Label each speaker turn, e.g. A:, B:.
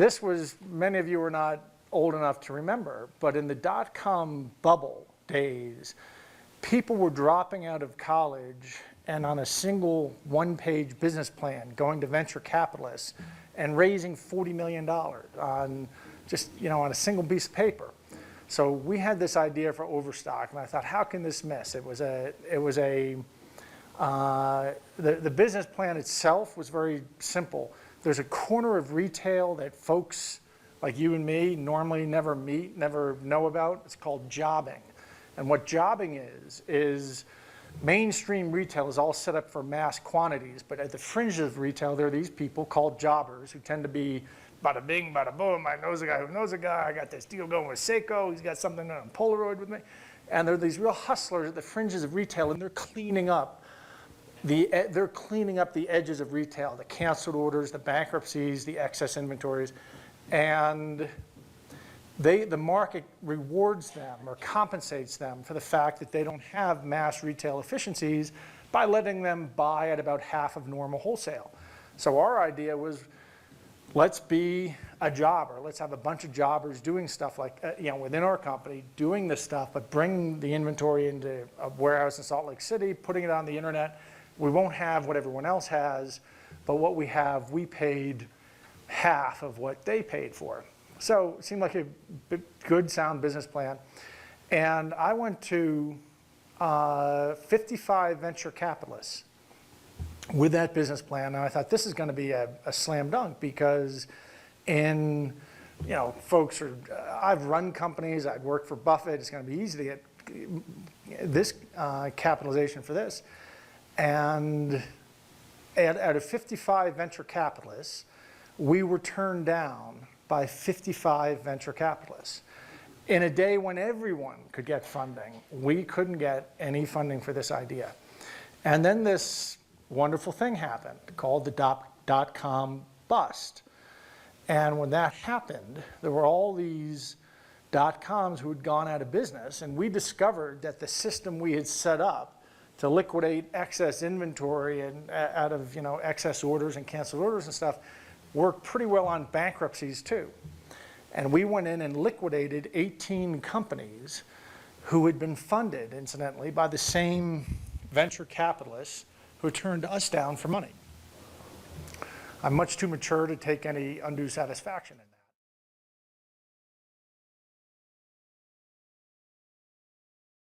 A: This was, many of you are not old enough to remember, but in the dot-com bubble days, people were dropping out of college and on a single one-page business plan going to venture capitalists and raising $40 million on just, on a single piece of paper. So we had this idea for Overstock, and I thought, how can this miss? The business plan itself was very simple. There's a corner of retail that folks like you and me normally never meet, never know about. It's called jobbing. And what jobbing is mainstream retail is all set up for mass quantities, but at the fringes of retail, there are these people called jobbers who tend to be bada bing, bada boom, I knows a guy who knows a guy, I got this deal going with Seiko, he's got something on Polaroid with me. And there are these real hustlers at the fringes of retail, and they're cleaning up the edges of retail, the canceled orders, the bankruptcies, the excess inventories. And the market rewards them or compensates them for the fact that they don't have mass retail efficiencies by letting them buy at about half of normal wholesale. So our idea was, let's be a jobber. Let's have a bunch of jobbers doing stuff like, within our company, doing this stuff, but bring the inventory into a warehouse in Salt Lake City, putting it on the internet. We won't have what everyone else has, but what we have, we paid half of what they paid for. So it seemed like a good, sound business plan. And I went to 55 venture capitalists with that business plan, and I thought this is going to be a slam dunk because folks are, I've run companies, I've worked for Buffett, it's going to be easy to get this capitalization for this. And out of 55 venture capitalists, we were turned down by 55 venture capitalists. In a day when everyone could get funding, we couldn't get any funding for this idea. And then this wonderful thing happened called the dot-com bust. And when that happened, there were all these dot-coms who had gone out of business, and we discovered that the system we had set up to liquidate excess inventory and out of excess orders and canceled orders and stuff worked pretty well on bankruptcies too. And we went in and liquidated 18 companies who had been funded, incidentally, by the same venture capitalists who turned us down for money. I'm much too mature to take any undue satisfaction in that.